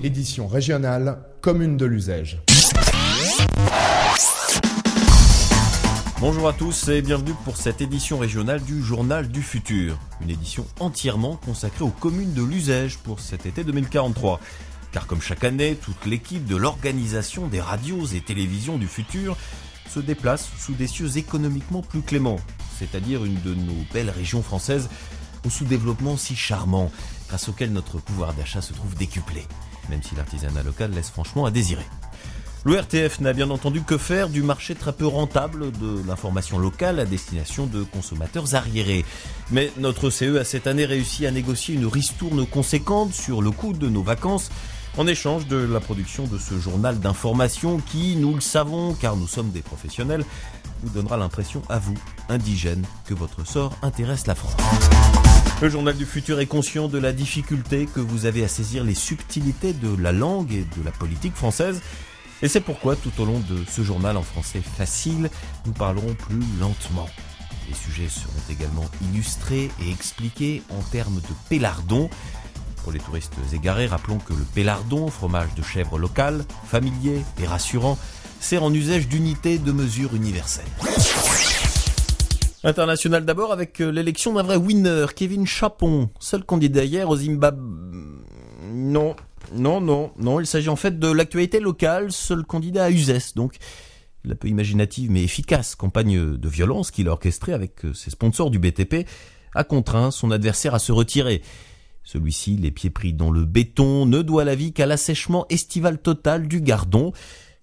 Édition régionale, commune de Luzège. Bonjour à tous et bienvenue pour cette édition régionale du Journal du Futur. Une édition entièrement consacrée aux communes de Luzège pour cet été 2043. Car comme chaque année, toute l'équipe de l'organisation des radios et télévisions du futur se déplace sous des cieux économiquement plus cléments, c'est-à-dire une de nos belles régions françaises au sous-développement si charmant, grâce auquel notre pouvoir d'achat se trouve décuplé, même si l'artisanat local laisse franchement à désirer. L'ORTF n'a bien entendu que faire du marché très peu rentable de l'information locale à destination de consommateurs arriérés. Mais notre CE a cette année réussi à négocier une ristourne conséquente sur le coût de nos vacances en échange de la production de ce journal d'information qui, nous le savons car nous sommes des professionnels, vous donnera l'impression à vous, indigènes, que votre sort intéresse la France. Le Journal du Futur est conscient de la difficulté que vous avez à saisir les subtilités de la langue et de la politique française. Et c'est pourquoi, tout au long de ce journal en français facile, nous parlerons plus lentement. Les sujets seront également illustrés et expliqués en termes de pélardon. Pour les touristes égarés, rappelons que le pélardon, fromage de chèvre local, familier et rassurant, sert en usage d'unité de mesure universelle. International d'abord avec l'élection d'un vrai winner, Kevin Chapon, seul candidat hier au Zimbabwe. Non, il s'agit en fait de l'actualité locale, seul candidat à Uzès, donc la peu imaginative mais efficace campagne de violence qu'il a orchestrée avec ses sponsors du BTP a contraint son adversaire à se retirer. Celui-ci, les pieds pris dans le béton, ne doit la vie qu'à l'assèchement estival total du Gardon.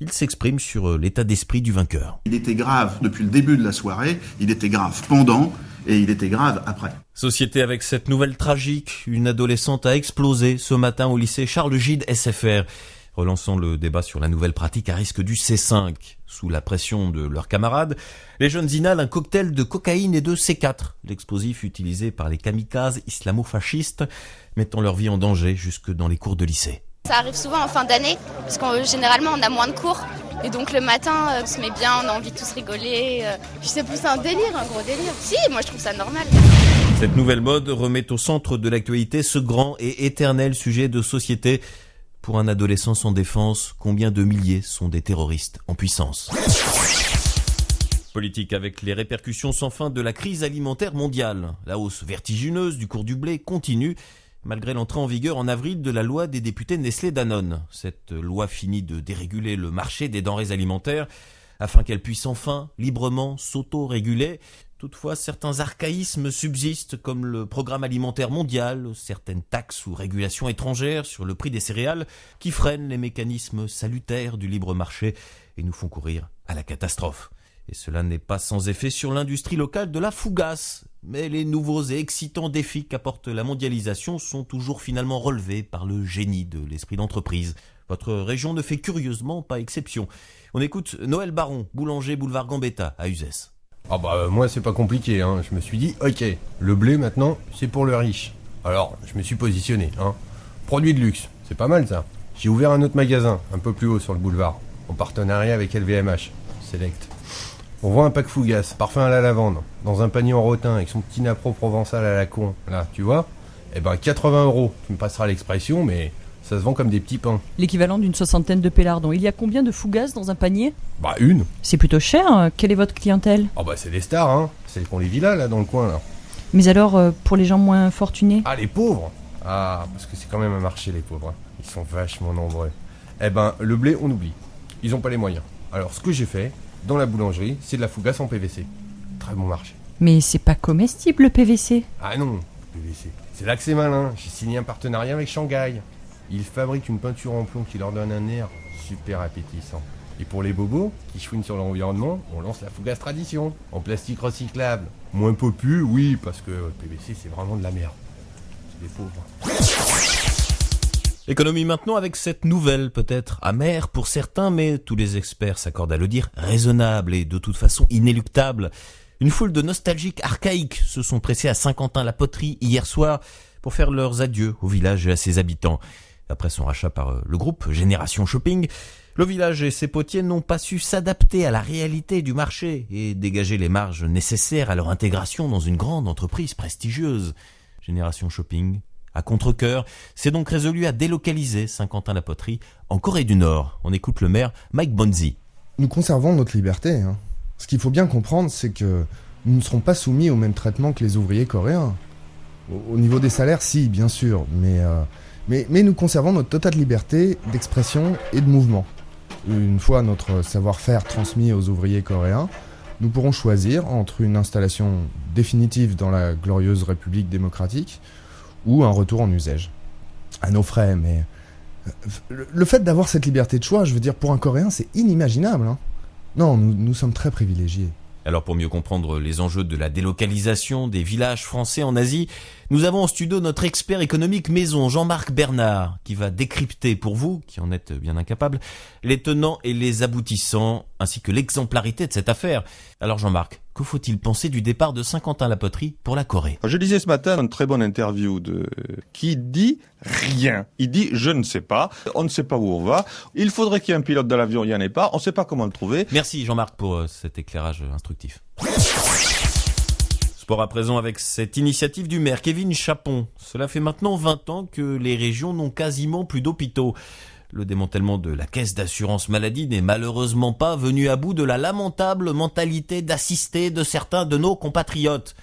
Il s'exprime sur l'état d'esprit du vainqueur. Il était grave depuis le début de la soirée, il était grave pendant et il était grave après. Société avec cette nouvelle tragique, une adolescente a explosé ce matin au lycée Charles Gide SFR, relançant le débat sur la nouvelle pratique à risque du C5. Sous la pression de leurs camarades, les jeunes inhalent un cocktail de cocaïne et de C4, l'explosif utilisé par les kamikazes islamo-fascistes, mettant leur vie en danger jusque dans les cours de lycée. Ça arrive souvent en fin d'année, parce que généralement on a moins de cours. Et donc le matin, on se met bien, on a envie de tous rigoler. Puis c'est plus un délire, un gros délire. Si, moi je trouve ça normal. Cette nouvelle mode remet au centre de l'actualité ce grand et éternel sujet de société. Pour un adolescent sans défense, combien de milliers sont des terroristes en puissance ? Politique avec les répercussions sans fin de la crise alimentaire mondiale. La hausse vertigineuse du cours du blé continue, malgré l'entrée en vigueur en avril de la loi des députés Nestlé-Danone. Cette loi finit de déréguler le marché des denrées alimentaires afin qu'elle puisse enfin librement s'auto-réguler. Toutefois, certains archaïsmes subsistent comme le programme alimentaire mondial, certaines taxes ou régulations étrangères sur le prix des céréales qui freinent les mécanismes salutaires du libre marché et nous font courir à la catastrophe. Et cela n'est pas sans effet sur l'industrie locale de la fougasse. Mais les nouveaux et excitants défis qu'apporte la mondialisation sont toujours finalement relevés par le génie de l'esprit d'entreprise. Votre région ne fait curieusement pas exception. On écoute Noël Baron, boulanger boulevard Gambetta à Uzès. Moi c'est pas compliqué, je me suis dit, ok, le blé maintenant, c'est pour le riche. Alors, je me suis positionné, Produit de luxe, c'est pas mal ça. J'ai ouvert un autre magasin, un peu plus haut sur le boulevard, en partenariat avec LVMH, Select. On vend un pack Fougasse, parfum à la lavande, dans un panier en rotin avec son petit napro provençal à la con, là, tu vois ? 80 €, tu me passeras l'expression, mais ça se vend comme des petits pains. L'équivalent d'une 60aine de pélardons. Il y a combien de Fougasses dans un panier ? Une. C'est plutôt cher. Quelle est votre clientèle ? C'est des stars, celles qu'on les villas, là, dans le coin, là. Mais alors, pour les gens moins fortunés ? Les pauvres ? Parce que c'est quand même un marché, les pauvres. Ils sont vachement nombreux. Le blé, on oublie. Ils ont pas les moyens. Alors, ce que j'ai fait, dans la boulangerie, c'est de la Fougasse en PVC. Très bon marché. Mais c'est pas comestible, le PVC ? Non, le PVC. C'est là que c'est malin. J'ai signé un partenariat avec Shanghai. Ils fabriquent une peinture en plomb qui leur donne un air super appétissant. Et pour les bobos qui chouinent sur l'environnement, on lance la Fougasse Tradition, en plastique recyclable. Moins popu, oui, parce que le PVC c'est vraiment de la merde. C'est des pauvres. Économie maintenant avec cette nouvelle, peut-être amère pour certains, mais tous les experts s'accordent à le dire, raisonnable et de toute façon inéluctable. Une foule de nostalgiques archaïques se sont pressés à Saint-Quentin-la-Poterie hier soir pour faire leurs adieux au village et à ses habitants. Après son rachat par le groupe Génération Shopping, le village et ses potiers n'ont pas su s'adapter à la réalité du marché et dégager les marges nécessaires à leur intégration dans une grande entreprise prestigieuse. Génération Shopping À contre-cœur, c'est donc résolu à délocaliser Saint-Quentin-la-Poterie en Corée du Nord. On écoute le maire Mike Bonzi. Nous conservons notre liberté. Ce qu'il faut bien comprendre, c'est que nous ne serons pas soumis au même traitement que les ouvriers coréens. Au niveau des salaires, si, bien sûr, mais nous conservons notre totale liberté d'expression et de mouvement. Une fois notre savoir-faire transmis aux ouvriers coréens, nous pourrons choisir entre une installation définitive dans la glorieuse République démocratique ou un retour en usage. À nos frais, mais le fait d'avoir cette liberté de choix, je veux dire, pour un Coréen, c'est inimaginable. Non, nous sommes très privilégiés. Alors pour mieux comprendre les enjeux de la délocalisation des villages français en Asie, nous avons en studio notre expert économique maison, Jean-Marc Bernard, qui va décrypter pour vous, qui en êtes bien incapable, les tenants et les aboutissants, ainsi que l'exemplarité de cette affaire. Alors Jean-Marc, que faut-il penser du départ de Saint-Quentin-la-Poterie pour la Corée ? Je lisais ce matin une très bonne interview qui dit rien. Il dit « je ne sais pas, on ne sait pas où on va, il faudrait qu'il y ait un pilote dans l'avion, il n'y en ait pas, on ne sait pas comment le trouver ». Merci Jean-Marc pour cet éclairage instructif. Sport à présent avec cette initiative du maire Kevin Chapon. Cela fait maintenant 20 ans que les régions n'ont quasiment plus d'hôpitaux. Le démantèlement de la caisse d'assurance maladie n'est malheureusement pas venu à bout de la lamentable mentalité d'assister de certains de nos compatriotes.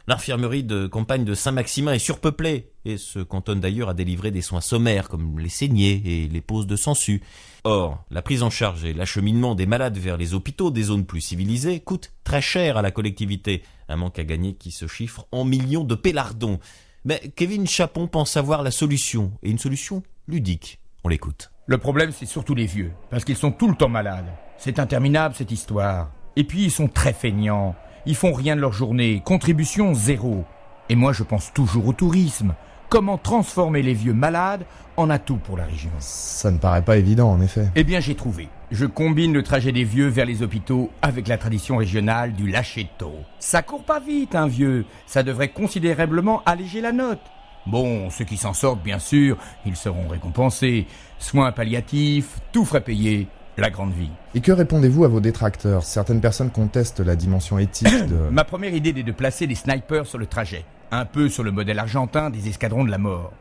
L'infirmerie de campagne de Saint-Maximin est surpeuplée et se cantonne d'ailleurs à délivrer des soins sommaires comme les saignées et les poses de sangsues. Or, la prise en charge et l'acheminement des malades vers les hôpitaux des zones plus civilisées coûte très cher à la collectivité, un manque à gagner qui se chiffre en millions de pélardons. Mais Kevin Chapon pense avoir la solution, et une solution ludique. On l'écoute. Le problème, c'est surtout les vieux, parce qu'ils sont tout le temps malades. C'est interminable, cette histoire. Et puis, ils sont très feignants. Ils font rien de leur journée. Contribution zéro. Et moi, je pense toujours au tourisme. Comment transformer les vieux malades en atout pour la région ? Ça ne paraît pas évident, en effet. Eh bien, j'ai trouvé. Je combine le trajet des vieux vers les hôpitaux avec la tradition régionale du lâcher de taureau. Ça court pas vite, un vieux. Ça devrait considérablement alléger la note. Bon, ceux qui s'en sortent, bien sûr, ils seront récompensés. Soins palliatifs, tout frais payé, la grande vie. Et que répondez-vous à vos détracteurs ? Certaines personnes contestent la dimension éthique de... Ma première idée est de placer des snipers sur le trajet. Un peu sur le modèle argentin des escadrons de la mort.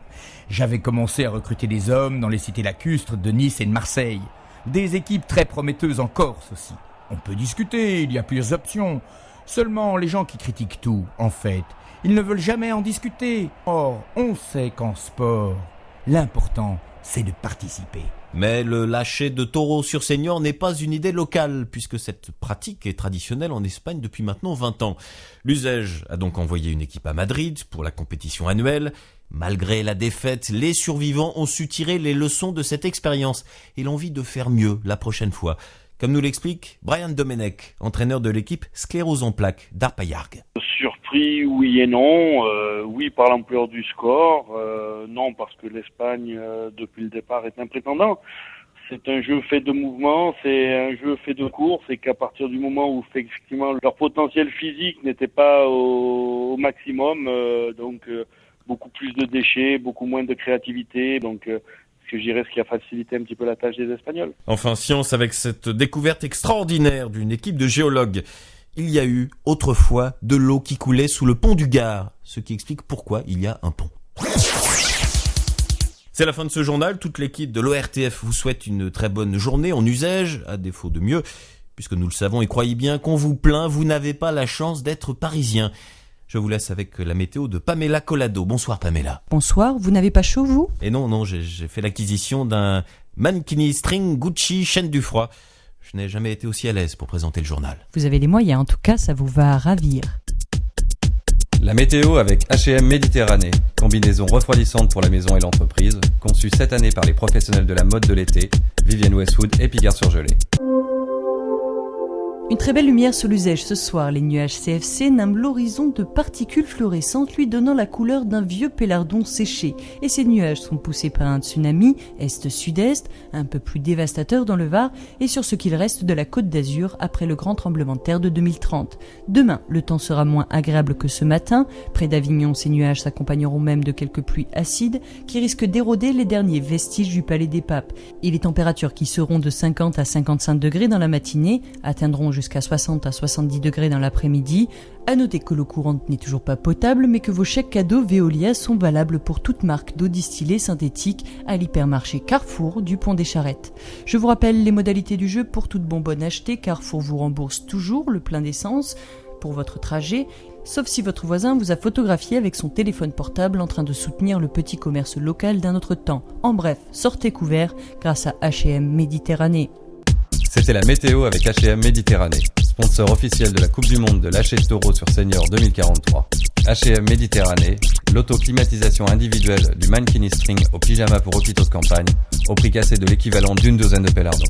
J'avais commencé à recruter des hommes dans les cités lacustres de Nice et de Marseille. Des équipes très prometteuses en Corse aussi. On peut discuter, il y a plusieurs options. Seulement, les gens qui critiquent tout, en fait, ils ne veulent jamais en discuter. Or, on sait qu'en sport, l'important, c'est de participer. Mais le lâcher de taureaux sur seniors n'est pas une idée locale, puisque cette pratique est traditionnelle en Espagne depuis maintenant 20 ans. L'Uzège a donc envoyé une équipe à Madrid pour la compétition annuelle. Malgré la défaite, les survivants ont su tirer les leçons de cette expérience et l'envie de faire mieux la prochaine fois. Comme nous l'explique Brian Domenech, entraîneur de l'équipe Sclérose en plaques d'Arpayargues. Surpris, oui et non. Oui par l'ampleur du score, non parce que l'Espagne, depuis le départ, est un prétendant. C'est un jeu fait de mouvement, c'est un jeu fait de course, et qu'à partir du moment où effectivement leur potentiel physique n'était pas au maximum, donc beaucoup plus de déchets, beaucoup moins de créativité, donc... que je dirais ce qui a facilité un petit peu la tâche des Espagnols. Enfin, science avec cette découverte extraordinaire d'une équipe de géologues. Il y a eu autrefois de l'eau qui coulait sous le pont du Gard, ce qui explique pourquoi il y a un pont. C'est la fin de ce journal. Toute l'équipe de l'ORTF vous souhaite une très bonne journée en Uzège, à défaut de mieux, puisque nous le savons et croyez bien qu'on vous plaint, vous n'avez pas la chance d'être parisien. Je vous laisse avec la météo de Pamela Collado. Bonsoir Pamela. Bonsoir, vous n'avez pas chaud vous ? Et non, j'ai fait l'acquisition d'un Mankini String Gucci chaîne du froid. Je n'ai jamais été aussi à l'aise pour présenter le journal. Vous avez les moyens, en tout cas, ça vous va ravir. La météo avec H&M Méditerranée. Combinaison refroidissante pour la maison et l'entreprise. Conçue cette année par les professionnels de la mode de l'été. Vivienne Westwood et Pigard-sur-Gelée. Une très belle lumière sur l'Uzège ce soir. Les nuages CFC nimbrent l'horizon de particules fluorescentes lui donnant la couleur d'un vieux pélardon séché. Et ces nuages sont poussés par un tsunami est-sud-est, un peu plus dévastateur dans le Var et sur ce qu'il reste de la Côte d'Azur après le grand tremblement de terre de 2030. Demain, le temps sera moins agréable que ce matin. Près d'Avignon, ces nuages s'accompagneront même de quelques pluies acides qui risquent d'éroder les derniers vestiges du Palais des Papes. Et les températures qui seront de 50 à 55 degrés dans la matinée atteindront jusqu'à 60 à 70 degrés dans l'après-midi. À noter que l'eau courante n'est toujours pas potable, mais que vos chèques cadeaux Veolia sont valables pour toute marque d'eau distillée synthétique à l'hypermarché Carrefour du Pont des Charrettes. Je vous rappelle les modalités du jeu. Pour toute bonbonne achetée, Carrefour vous rembourse toujours le plein d'essence pour votre trajet, sauf si votre voisin vous a photographié avec son téléphone portable en train de soutenir le petit commerce local d'un autre temps. En bref, sortez couverts grâce à H&M Méditerranée. C'était la météo avec H&M Méditerranée, sponsor officiel de la Coupe du Monde de l'H&S Taureau sur Senior 2043. H&M Méditerranée, l'auto-climatisation individuelle du Mankini String au pyjama pour hôpitaux de campagne, au prix cassé de l'équivalent d'une douzaine de pélardons.